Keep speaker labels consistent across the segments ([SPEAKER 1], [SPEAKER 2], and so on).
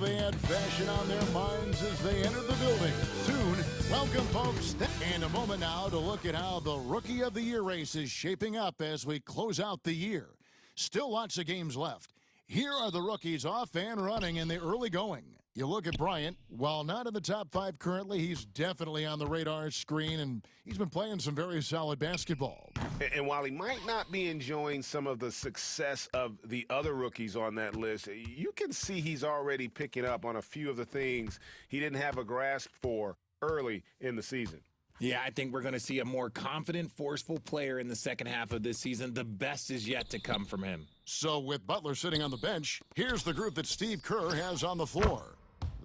[SPEAKER 1] they had fashion on their minds as they entered the building. Soon, welcome, folks. And a moment now to look at how the Rookie of the Year race is shaping up as we close out the year. Still lots of games left. Here are the rookies off and running in the early going. You look at Bryant. While not in the top 5 currently, he's definitely on the radar screen, and he's been playing some very solid basketball.
[SPEAKER 2] And while he might not be enjoying some of the success of the other rookies on that list, you can see he's already picking up on a few of the things he didn't have a grasp for early in the season.
[SPEAKER 3] Yeah, I think we're going to see a more confident, forceful player in the second half of this season. The best is yet to come from him.
[SPEAKER 1] So with Butler sitting on the bench, here's the group that Steve Kerr has on the floor.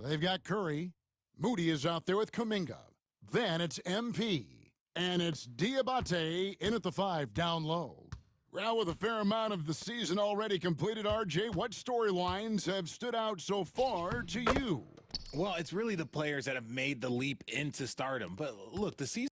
[SPEAKER 1] They've got Curry. Moody is out there with Kuminga. Then it's MP. And it's Diabate in at the 5 down low. Well, with a fair amount of the season already completed, RJ, what storylines have stood out so far to you?
[SPEAKER 3] Well, it's really the players that have made the leap into stardom. But look, the season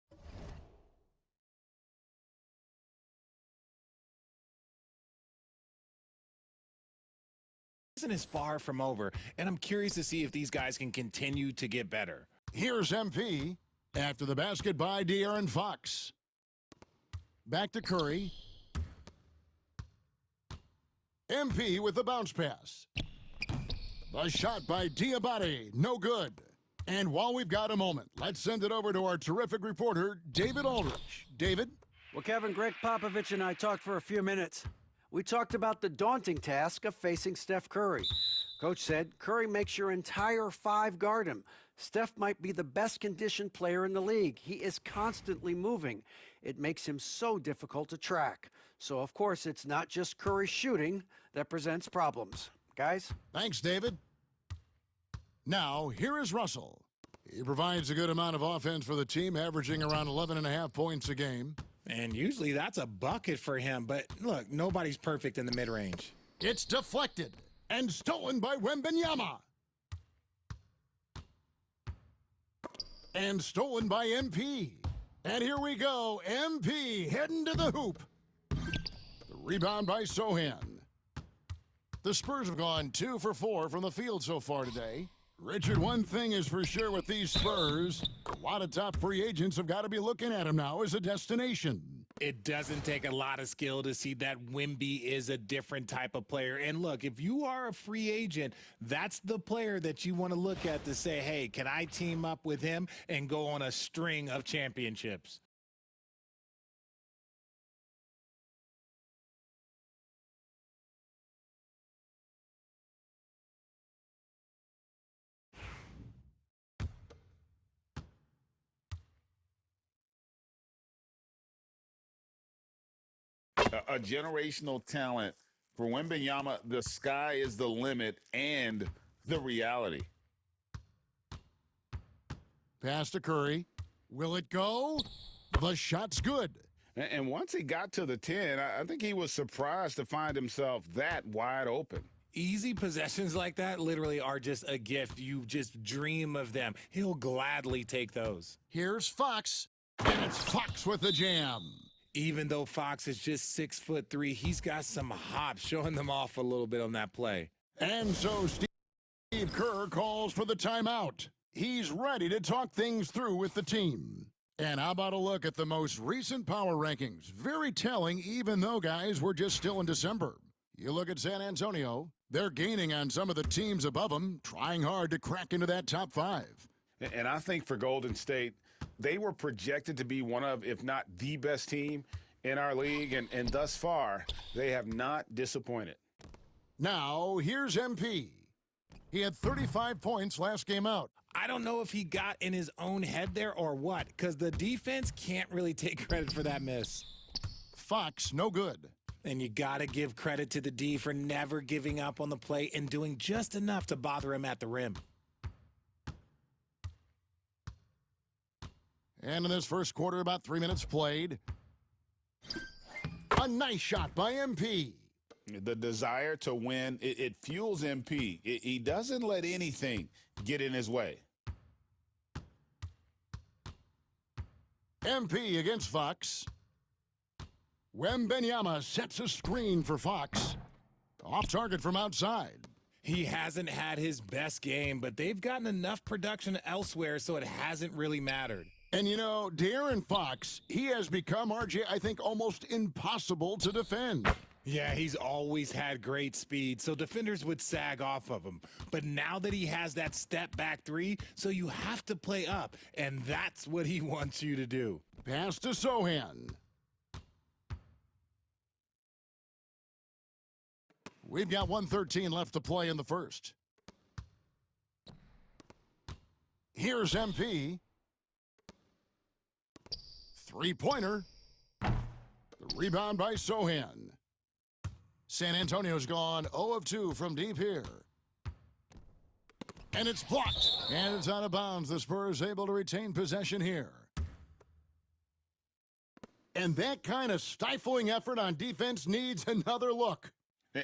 [SPEAKER 3] is far from over, and I'm curious to see if these guys can continue to get better.
[SPEAKER 1] Here's MP after the basket by De'Aaron Fox. Back to Curry. MP with the bounce pass. The shot by Diabate, no good. And while we've got a moment, let's send it over to our terrific reporter, David Aldrich. David?
[SPEAKER 4] Well, Kevin, Greg Popovich and I talked for a few minutes. We talked about the daunting task of facing Steph Curry. Coach said, Curry makes your entire 5 guard him. Steph might be the best conditioned player in the league. He is constantly moving. It makes him so difficult to track. So, of course, it's not just Curry shooting that presents problems. Guys?
[SPEAKER 1] Thanks, David. Now, here is Russell. He provides a good amount of offense for the team, averaging around 11.5 points a game.
[SPEAKER 3] And usually that's a bucket for him. But look, nobody's perfect in the mid-range.
[SPEAKER 1] It's deflected and stolen by Wembanyama. And stolen by MP. And here we go. MP heading to the hoop. The rebound by Sohan. The Spurs have gone 2 for 4 from the field so far today. Richard, one thing is for sure with these Spurs, a lot of top free agents have got to be looking at them now as a destination.
[SPEAKER 3] It doesn't take a lot of skill to see that Wemby is a different type of player. And look, if you are a free agent, that's the player that you want to look at to say, hey, can I team up with him and go on a string of championships?
[SPEAKER 5] A generational talent. For Wembanyama, the sky is the limit and the reality.
[SPEAKER 1] Pass to Curry. Will it go? The shot's good.
[SPEAKER 2] And once he got to the 10, I think he was surprised to find himself that wide open.
[SPEAKER 3] Easy possessions like that literally are just a gift. You just dream of them. He'll gladly take those.
[SPEAKER 1] Here's Fox, and it's Fox with the jam.
[SPEAKER 3] Even though Fox is just 6'3", he's got some hops, showing them off a little bit on that play.
[SPEAKER 1] And so Steve Kerr calls for the timeout. He's ready to talk things through with the team. And how about a look at the most recent power rankings? Very telling, even though, guys, we're just still in December. You look at San Antonio, they're gaining on some of the teams above them, trying hard to crack into that top 5.
[SPEAKER 2] And I think for Golden State, they were projected to be one of, if not the best team in our league, and thus far, they have not disappointed.
[SPEAKER 1] Now, here's MP. He had 35 points last game out.
[SPEAKER 3] I don't know if he got in his own head there or what, because the defense can't really take credit for that miss.
[SPEAKER 1] Fox, no good.
[SPEAKER 3] And you got to give credit to the D for never giving up on the play and doing just enough to bother him at the rim.
[SPEAKER 1] And in this first quarter, about 3 minutes played. A nice shot by MP.
[SPEAKER 5] The desire to win, it fuels MP. He doesn't let anything get in his way.
[SPEAKER 1] MP against Fox. Wembanyama sets a screen for Fox. Off target from outside.
[SPEAKER 3] He hasn't had his best game, but they've gotten enough production elsewhere, so it hasn't really mattered.
[SPEAKER 1] And you know, De'Aaron Fox, he has become, RJ, I think, almost impossible to defend.
[SPEAKER 3] Yeah, he's always had great speed, so defenders would sag off of him. But now that he has that step back three, so you have to play up, and that's what he wants you to do.
[SPEAKER 1] Pass to Sochan. We've got 1:13 left to play in the first. Here's MP. Three-pointer. The rebound by Sochan. San Antonio's gone 0 of 2 from deep here. And it's blocked. And it's out of bounds. The Spurs able to retain possession here. And that kind of stifling effort on defense needs another look.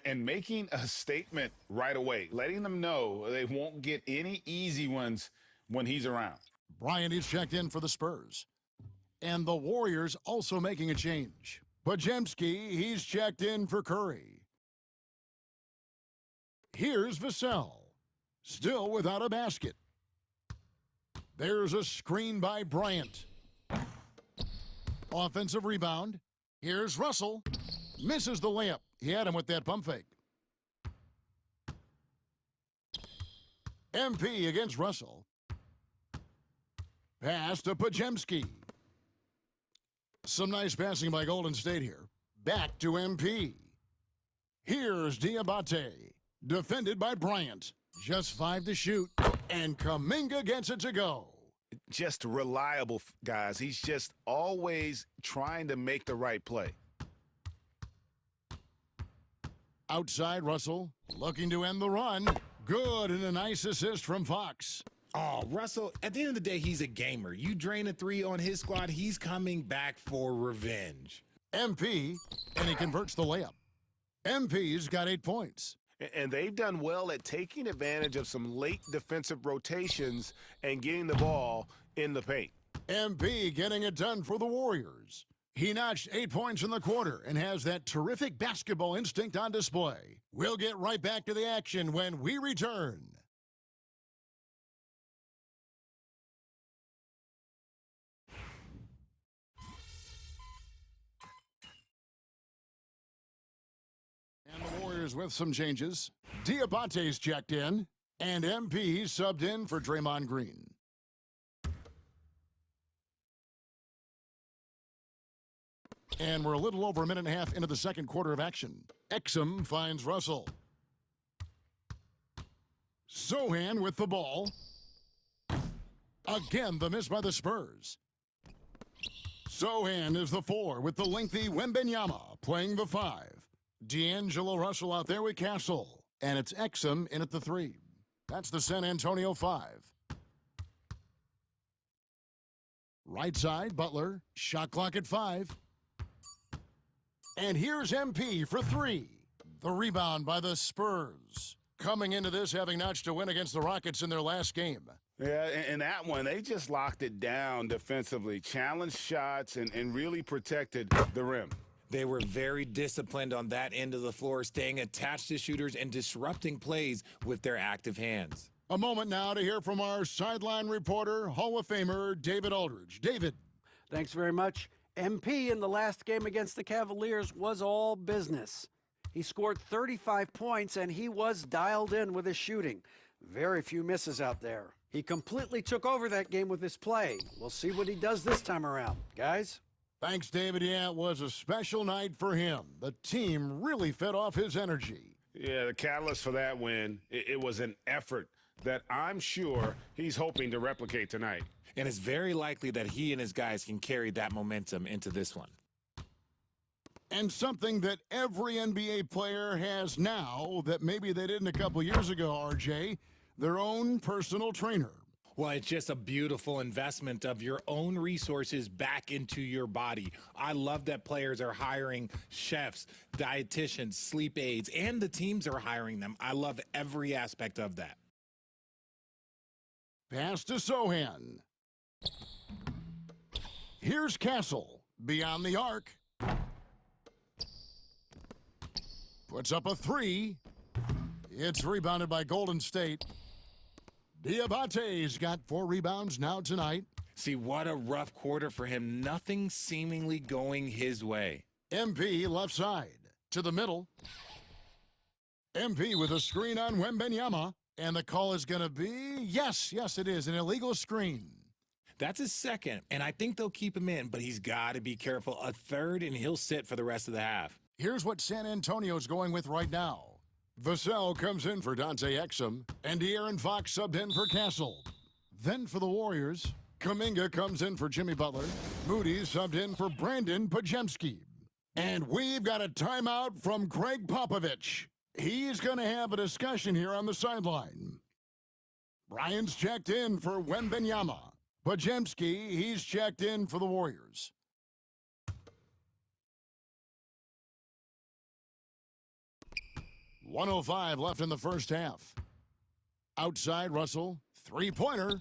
[SPEAKER 5] And making a statement right away, letting them know they won't get any easy ones when he's around.
[SPEAKER 1] Bryant is checked in for the Spurs. And the Warriors also making a change. Podziemski, he's checked in for Curry. Here's Vassell, still without a basket. There's a screen by Bryant. Offensive rebound. Here's Russell. Misses the layup. He had him with that pump fake. MP against Russell. Pass to Podziemski. Some nice passing by Golden State here. Back to MP. Here's Diabate. Defended by Bryant. Just 5 to shoot. And Kuminga gets it to go.
[SPEAKER 2] Just reliable, guys. He's just always trying to make the right play.
[SPEAKER 1] Outside Russell. Looking to end the run. Good, and a nice assist from Fox.
[SPEAKER 3] Oh, Russell, at the end of the day, he's a gamer. You drain a three on his squad, he's coming back for revenge.
[SPEAKER 1] MP, and he converts the layup. MP's got 8 points.
[SPEAKER 2] And they've done well at taking advantage of some late defensive rotations and getting the ball in the paint.
[SPEAKER 1] MP getting it done for the Warriors. He notched 8 points in the quarter and has that terrific basketball instinct on display. We'll get right back to the action when we return. And the Warriors with some changes. Diabate's checked in, and MP subbed in for Draymond Green. And we're a little over a minute and a half into the second quarter of action. Exum finds Russell. Sochan with the ball. Again, the miss by the Spurs. Sochan is the 4 with the lengthy Wembanyama playing the 5. D'Angelo Russell out there with Castle. And it's Exum in at the 3. That's the San Antonio 5. Right side, Butler. Shot clock at 5. And here's MP for 3. The rebound by the Spurs. Coming into this having notched a win against the Rockets in their last game.
[SPEAKER 2] Yeah, and that one, they just locked it down defensively, challenged shots, and really protected the rim.
[SPEAKER 3] They were very disciplined on that end of the floor, staying attached to shooters and disrupting plays with their active hands.
[SPEAKER 1] A moment now to hear from our sideline reporter, Hall of Famer David Aldridge. David.
[SPEAKER 4] Thanks very much. MP in the last game against the Cavaliers was all business. He scored 35 points, and he was dialed in with his shooting. Very few misses out there. He completely took over that game with his play. We'll see what he does this time around. Guys?
[SPEAKER 1] Thanks, David. Yeah, it was a special night for him. The team really fed off his energy.
[SPEAKER 2] Yeah, the catalyst for that win, it was an effort that I'm sure he's hoping to replicate tonight.
[SPEAKER 3] And it's very likely that he and his guys can carry that momentum into this one.
[SPEAKER 1] And something that every NBA player has now that maybe they didn't a couple years ago, RJ, their own personal trainer.
[SPEAKER 3] Well, it's just a beautiful investment of your own resources back into your body. I love that players are hiring chefs, dietitians, sleep aides, and the teams are hiring them. I love every aspect of that.
[SPEAKER 1] Pass to Sochan. Here's Castle beyond the arc. Puts up a 3. It's rebounded by Golden State. Diabate's got 4 rebounds now tonight.
[SPEAKER 3] See, what a rough quarter for him. Nothing seemingly going his way.
[SPEAKER 1] MP left side to the middle. MP with a screen on Wembanyama. And the call is going to be, yes, it is, an illegal screen.
[SPEAKER 3] That's his second, and I think they'll keep him in, but he's got to be careful. A third, and he'll sit for the rest of the half.
[SPEAKER 1] Here's what San Antonio's going with right now. Vassell comes in for Dante Exum, and De'Aaron Fox subbed in for Castle. Then for the Warriors, Kuminga comes in for Jimmy Butler. Moody subbed in for Brandon Pajemski. And we've got a timeout from Greg Popovich. He's going to have a discussion here on the sideline. Bryant's checked in for Wembanyama. Pajemski, he's checked in for the Warriors. .105 left in the first half. Outside, Russell, three-pointer.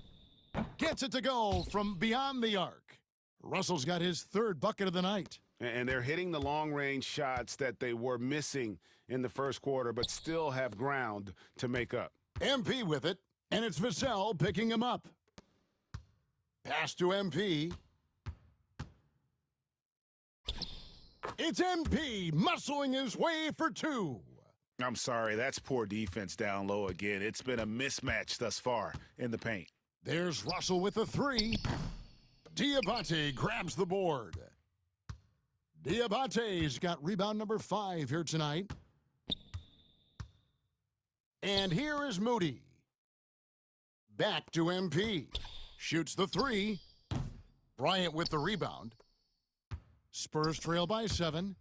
[SPEAKER 1] Gets it to go from beyond the arc. Russell's got his 3rd bucket of the night.
[SPEAKER 2] And they're hitting the long-range shots that they were missing in the first quarter, but still have ground to make up.
[SPEAKER 1] MP with it, and it's Vassell picking him up. Pass to MP. It's MP muscling his way for 2.
[SPEAKER 2] I'm sorry, that's poor defense down low again. It's been a mismatch thus far in the paint.
[SPEAKER 1] There's Russell with a 3. Diabate grabs the board. Diabate's got rebound number 5 here tonight. And here is Moody. Back to MP. Shoots the 3. Bryant with the rebound. Spurs trail by 7.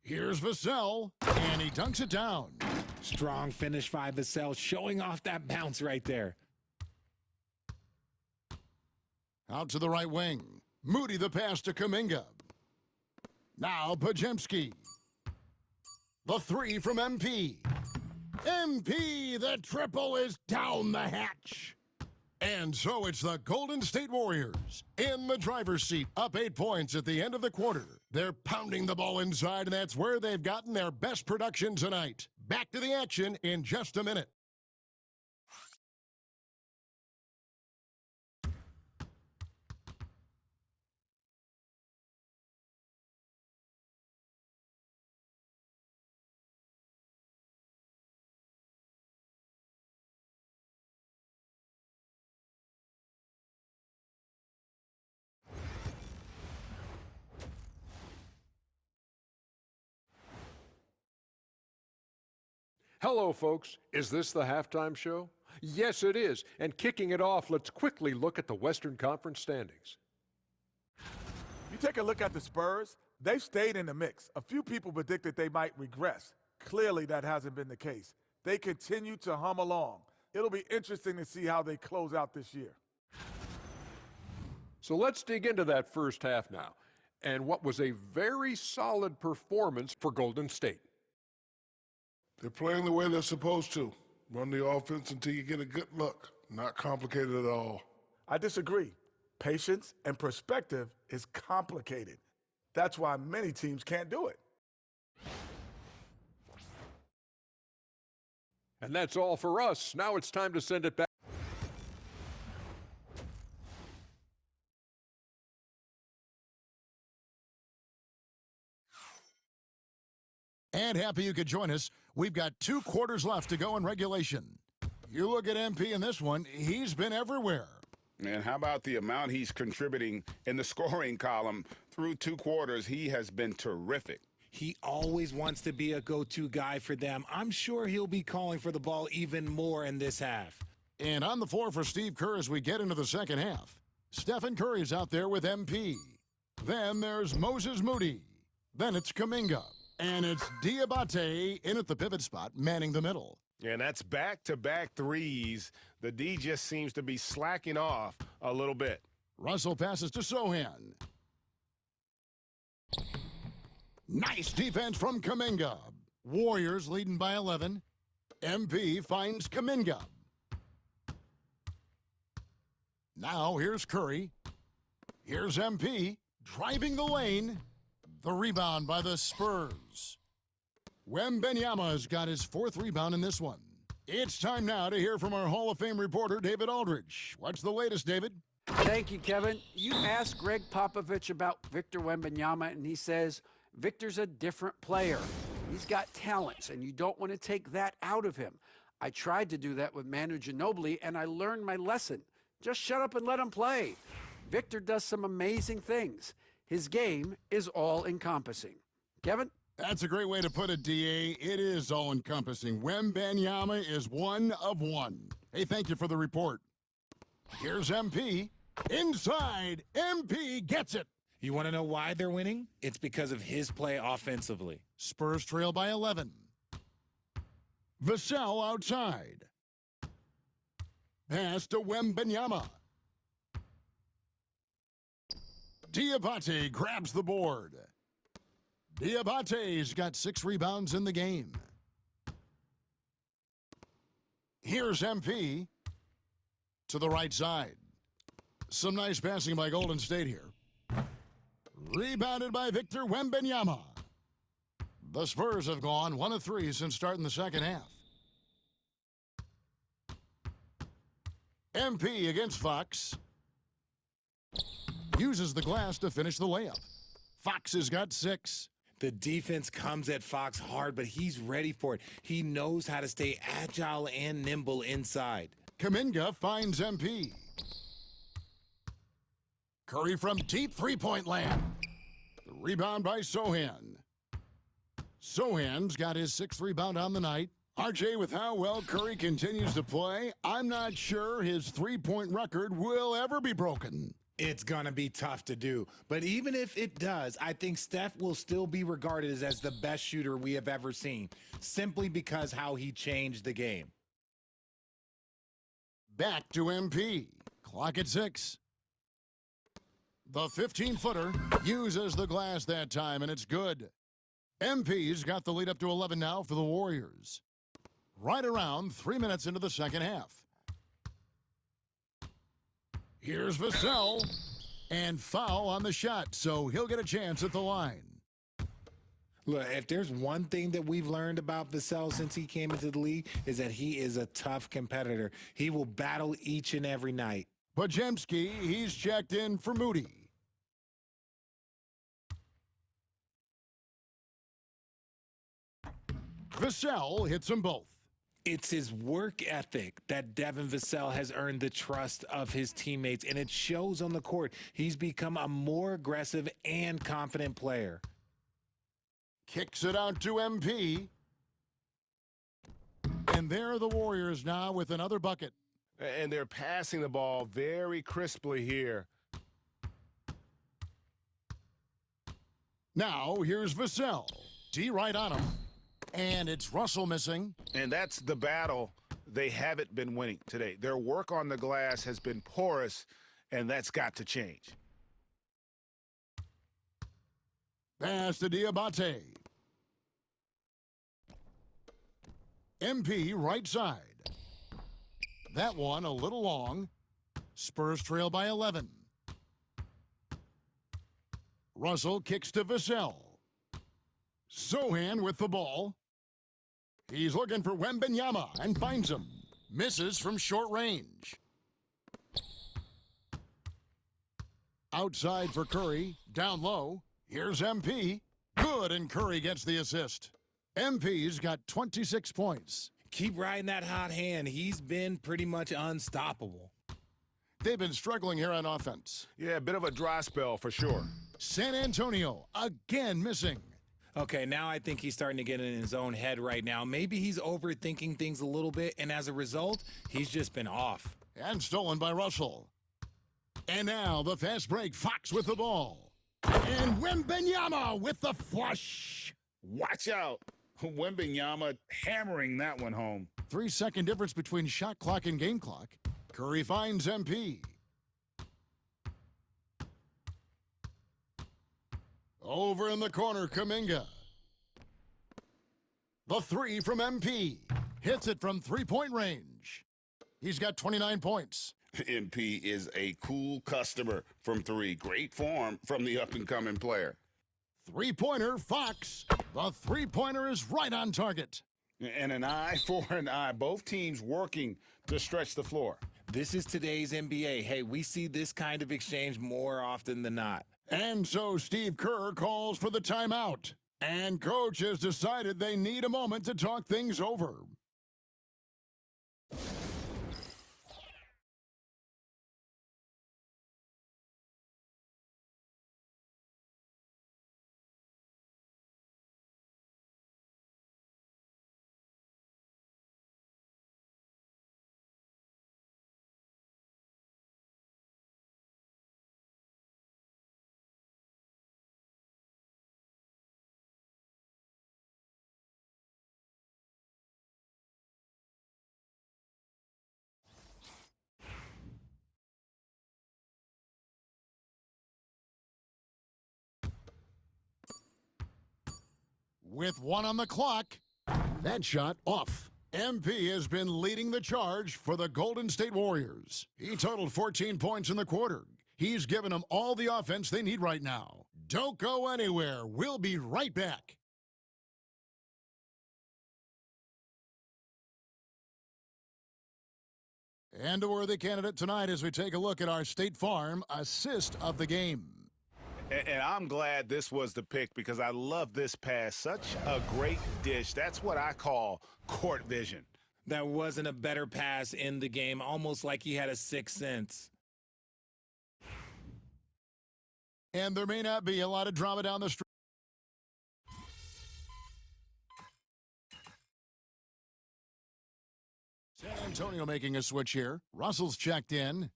[SPEAKER 1] Here's Vassell, and he dunks it down.
[SPEAKER 3] Strong finish by Vassell, showing off that bounce right there.
[SPEAKER 1] Out to the right wing. Moody the pass to Kuminga. Now Pajemski. The 3 from MP. MP, the triple is down the hatch. And so it's the Golden State Warriors in the driver's seat, up 8 points at the end of the quarter. They're pounding the ball inside, and that's where they've gotten their best production tonight. Back to the action in just a minute.
[SPEAKER 6] Hello, folks. Is this the halftime show? Yes, it is. And kicking it off, let's quickly look at the Western Conference standings.
[SPEAKER 7] You take a look at the Spurs, they've stayed in the mix. A few people predicted they might regress. Clearly, that hasn't been the case. They continue to hum along. It'll be interesting to see how they close out this year.
[SPEAKER 6] So let's dig into that first half now, and what was a very solid performance for Golden State.
[SPEAKER 8] They're playing the way they're supposed to. Run the offense until you get a good look. Not complicated at all.
[SPEAKER 7] I disagree. Patience and perspective is complicated. That's why many teams can't do it.
[SPEAKER 6] And that's all for us. Now it's time to send it back.
[SPEAKER 1] And happy you could join us. We've got 2 quarters left to go in regulation. You look at MP in this one, he's been everywhere.
[SPEAKER 2] And how about the amount he's contributing in the scoring column through 2 quarters? He has been terrific.
[SPEAKER 3] He always wants to be a go-to guy for them. I'm sure he'll be calling for the ball even more in this half.
[SPEAKER 1] And on the floor for Steve Kerr as we get into the second half. Stephen Curry's out there with MP. Then there's Moses Moody. Then it's Kuminga. And it's Diabate in at the pivot spot, manning the middle.
[SPEAKER 2] And that's back-to-back threes. The D just seems to be slacking off a little bit.
[SPEAKER 1] Russell passes to Sohan. Nice defense from Kuminga. Warriors leading by 11. MP finds Kuminga. Now here's Curry. Here's MP driving the lane. The rebound by the Spurs. Wembenyama's got his 4th rebound in this one. It's time now to hear from our Hall of Fame reporter, David Aldridge. What's the latest, David?
[SPEAKER 4] Thank you, Kevin. You asked Greg Popovich about Victor Wembanyama, and he says Victor's a different player. He's got talents, and you don't want to take that out of him. I tried to do that with Manu Ginobili, and I learned my lesson. Just shut up and let him play. Victor does some amazing things. His game is all-encompassing. Kevin?
[SPEAKER 1] That's a great way to put it, D.A. It is all-encompassing. Wembanyama is one of one. Hey, thank you for the report. Here's MP. Inside, MP gets it.
[SPEAKER 3] You want to know why they're winning? It's because of his play offensively.
[SPEAKER 1] Spurs trail by 11. Vassell outside. Pass to Wembanyama. Diabate grabs the board. Diabate's got 6 rebounds in the game. Here's MP to the right side. Some nice passing by Golden State here. Rebounded by Victor Wembanyama. The Spurs have gone 1 of 3 since starting the second half. MP against Fox. Uses the glass to finish the layup. Fox has got 6.
[SPEAKER 3] The defense comes at Fox hard, but he's ready for it. He knows how to stay agile and nimble inside.
[SPEAKER 1] Kuminga finds MP. Curry from deep three-point land. The rebound by Sohan. Sohan's got his 6th rebound on the night. RJ, with how well Curry continues to play, I'm not sure his three-point record will ever be broken.
[SPEAKER 3] It's going to be tough to do. But even if it does, I think Steph will still be regarded as the best shooter we have ever seen, simply because how he changed the game.
[SPEAKER 1] Back to MP. Clock at 6. The 15-footer uses the glass that time, and it's good. MP's got the lead up to 11 now for the Warriors. Right around 3 minutes into the second half. Here's Vassell, and foul on the shot, so he'll get a chance at the line.
[SPEAKER 3] Look, if there's one thing that we've learned about Vassell since he came into the league is that he is a tough competitor. He will battle each and every night.
[SPEAKER 1] Podziemski, he's checked in for Moody. Vassell hits them both.
[SPEAKER 3] It's his work ethic that Devin Vassell has earned the trust of his teammates, and it shows on the court. He's become a more aggressive and confident player.
[SPEAKER 1] Kicks it out to MP. And there are the Warriors now with another bucket.
[SPEAKER 2] And they're passing the ball very crisply here.
[SPEAKER 1] Now here's Vassell. D right on him. And it's Russell missing.
[SPEAKER 2] And that's the battle they haven't been winning today. Their work on the glass has been porous, and that's got to change.
[SPEAKER 1] Pass to Diabate. MP right side. That one a little long. Spurs trail by 11. Russell kicks to Vassell. Sohan with the ball. He's looking for Wembanyama and finds him. Misses from short range. Outside for Curry. Down low. Here's MP. Good, and Curry gets the assist. MP's got 26 points.
[SPEAKER 3] Keep riding that hot hand. He's been pretty much unstoppable.
[SPEAKER 1] They've been struggling here on offense.
[SPEAKER 2] Yeah, a bit of a dry spell for sure.
[SPEAKER 1] San Antonio again missing.
[SPEAKER 3] Okay, now I think he's starting to get in his own head right now. Maybe he's overthinking things a little bit, and as a result, he's just been off.
[SPEAKER 1] And stolen by Russell. And now the fast break. Fox with the ball. And Wembanyama with the flush.
[SPEAKER 5] Watch out. Wembanyama hammering that one home.
[SPEAKER 1] 3-second difference between shot clock and game clock. Curry finds MP. Over in the corner, Kuminga. The 3 from MP. Hits it from three-point range. He's got 29 points.
[SPEAKER 5] MP is a cool customer from 3. Great form from the up-and-coming player.
[SPEAKER 1] Three-pointer, Fox. The three-pointer is right on target.
[SPEAKER 5] And an eye for an eye. Both teams working to stretch the floor.
[SPEAKER 3] This is today's NBA. Hey, we see this kind of exchange more often than not.
[SPEAKER 1] And so Steve Kerr calls for the timeout. And coach has decided they need a moment to talk things over. With one on the clock, that shot off. MP has been leading the charge for the Golden State Warriors. He totaled 14 points in the quarter. He's given them all the offense they need right now. Don't go anywhere. We'll be right back. And a worthy candidate tonight as we take a look at our State Farm assist of the game.
[SPEAKER 2] And I'm glad this was the pick because I love this pass. Such a great dish. That's what I call court vision.
[SPEAKER 3] That wasn't a better pass in the game, almost like he had a sixth sense.
[SPEAKER 1] And there may not be a lot of drama down the street. San Antonio making a switch here. Russell's checked in.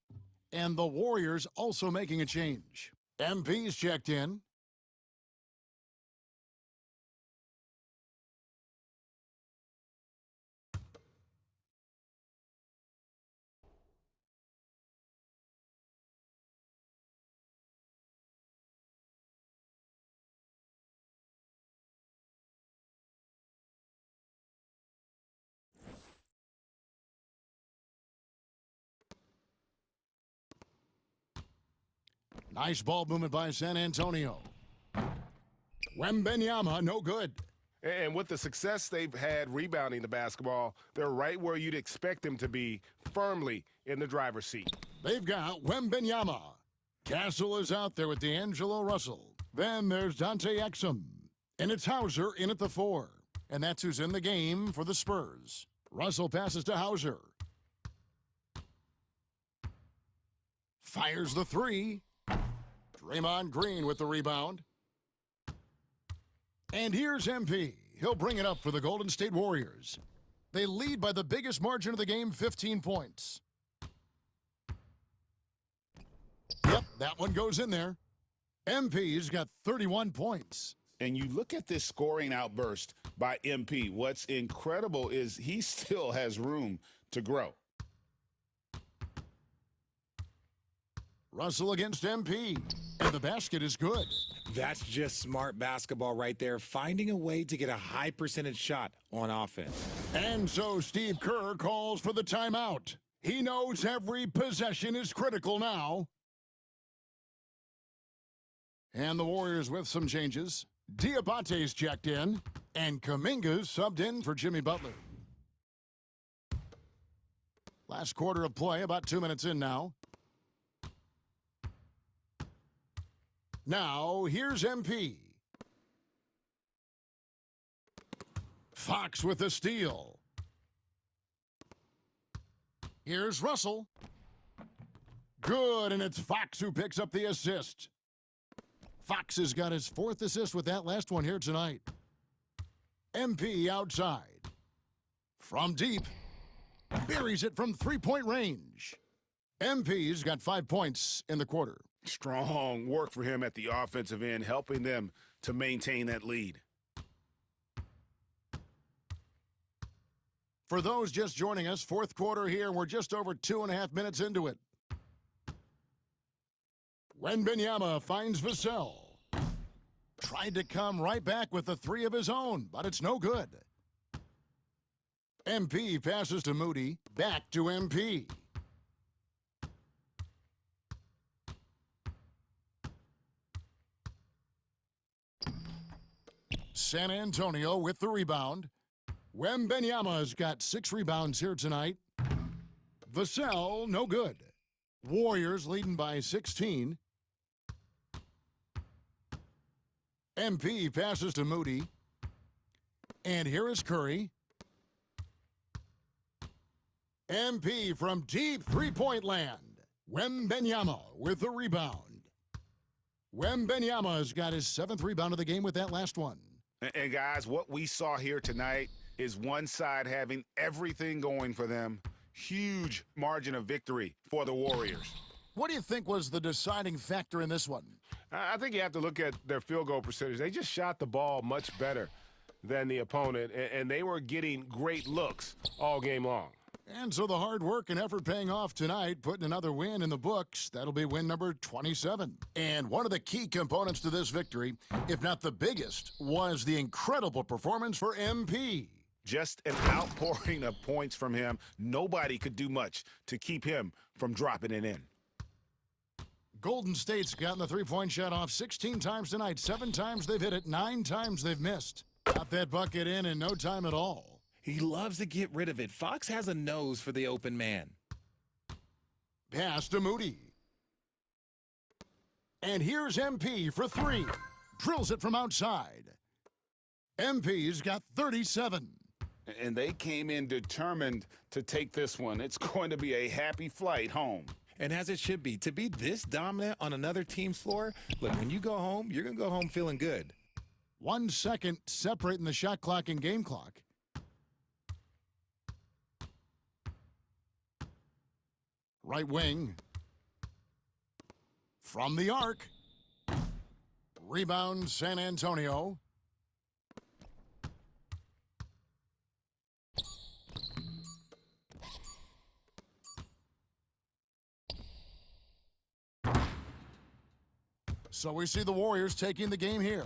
[SPEAKER 1] And the Warriors also making a change. MP's checked in. Nice ball movement by San Antonio. Wembanyama, no good.
[SPEAKER 2] And with the success they've had rebounding the basketball, they're right where you'd expect them to be, firmly in the driver's seat.
[SPEAKER 1] They've got Wembanyama. Castle is out there with D'Angelo Russell. Then there's Dante Exum. And it's Hauser in at the 4. And that's who's in the game for the Spurs. Russell passes to Hauser. Fires the 3. Draymond Green with the rebound. And here's MP. He'll bring it up for the Golden State Warriors. They lead by the biggest margin of the game, 15 points. Yep, that one goes in there. MP's got 31 points.
[SPEAKER 5] And you look at this scoring outburst by MP. What's incredible is he still has room to grow.
[SPEAKER 1] Russell against MP. And the basket is good.
[SPEAKER 3] That's just smart basketball right there, finding a way to get a high percentage shot on offense.
[SPEAKER 1] And so Steve Kerr calls for the timeout. He knows every possession is critical now. And the Warriors with some changes. Diabate's checked in, and Kuminga's subbed in for Jimmy Butler. Last quarter of play, about 2 minutes in now. Now, here's MP. Fox with the steal. Here's Russell. Good, and it's Fox who picks up the assist. Fox has got his 4th assist with that last one here tonight. MP outside. From deep. Buries it from three-point range. MP's got 5 points in the quarter.
[SPEAKER 2] Strong work for him at the offensive end, helping them to maintain that lead.
[SPEAKER 1] For those just joining us, 4th quarter here, we're just over 2.5 minutes into it. Wembanyama finds Vassell. Tried to come right back with the 3 of his own, but it's no good. MP passes to Moody. Back to MP. San Antonio with the rebound. Wembanyama's got 6 rebounds here tonight. Vassell, no good. Warriors leading by 16. MP passes to Moody. And here is Curry. MP from deep three-point land. Wembanyama with the rebound. Wembanyama's got his 7th rebound of the game with that last one.
[SPEAKER 2] And guys, what we saw here tonight is one side having everything going for them. Huge margin of victory for the Warriors.
[SPEAKER 1] What do you think was the deciding factor in this one?
[SPEAKER 2] I think you have to look at their field goal percentage. They just shot the ball much better than the opponent, and they were getting great looks all game long.
[SPEAKER 1] And so the hard work and effort paying off tonight, putting another win in the books. That'll be win number 27. And one of the key components to this victory, if not the biggest, was the incredible performance for MP.
[SPEAKER 2] Just an outpouring of points from him. Nobody could do much to keep him from dropping it in.
[SPEAKER 1] Golden State's gotten the three-point shot off 16 times tonight. 7 times they've hit it, 9 times they've missed. Got that bucket in no time at all.
[SPEAKER 3] He loves to get rid of it. Fox has a nose for the open man.
[SPEAKER 1] Pass to Moody. And here's MP for 3. Drills it from outside. MP's got 37.
[SPEAKER 5] And they came in determined to take this one. It's going to be a happy flight home.
[SPEAKER 3] And as it should be. To be this dominant on another team's floor, look, when you go home, you're going to go home feeling good.
[SPEAKER 1] 1 second separating the shot clock and game clock. Right wing. From the arc. Rebound San Antonio. So we see the Warriors taking the game here.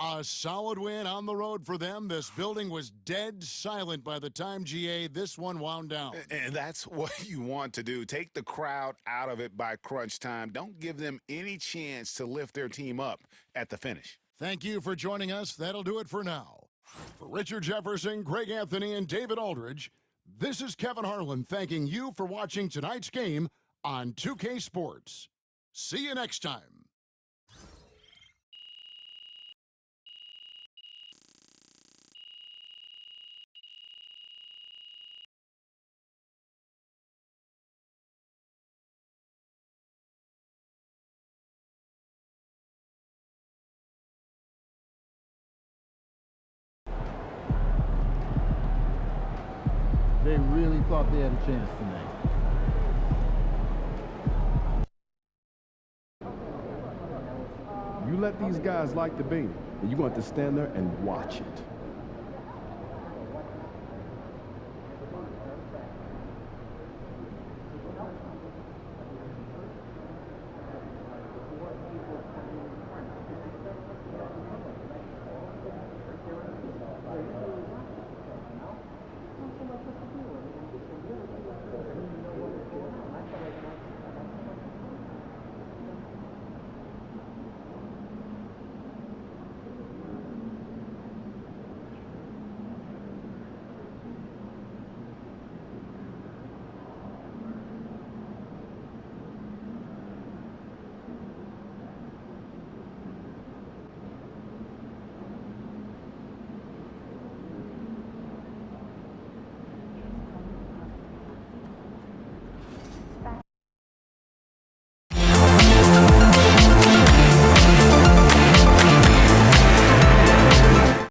[SPEAKER 1] A solid win on the road for them. This building was dead silent by the time, GA, this one wound down.
[SPEAKER 2] And that's what you want to do. Take the crowd out of it by crunch time. Don't give them any chance to lift their team up at the finish.
[SPEAKER 1] Thank you for joining us. That'll do it for now. For Richard Jefferson, Greg Anthony, and David Aldridge, this is Kevin Harlan thanking you for watching tonight's game on 2K Sports. See you next time.
[SPEAKER 9] They really thought they had a chance tonight.
[SPEAKER 10] You let these guys like the baby, and you're going to have to stand there and watch it.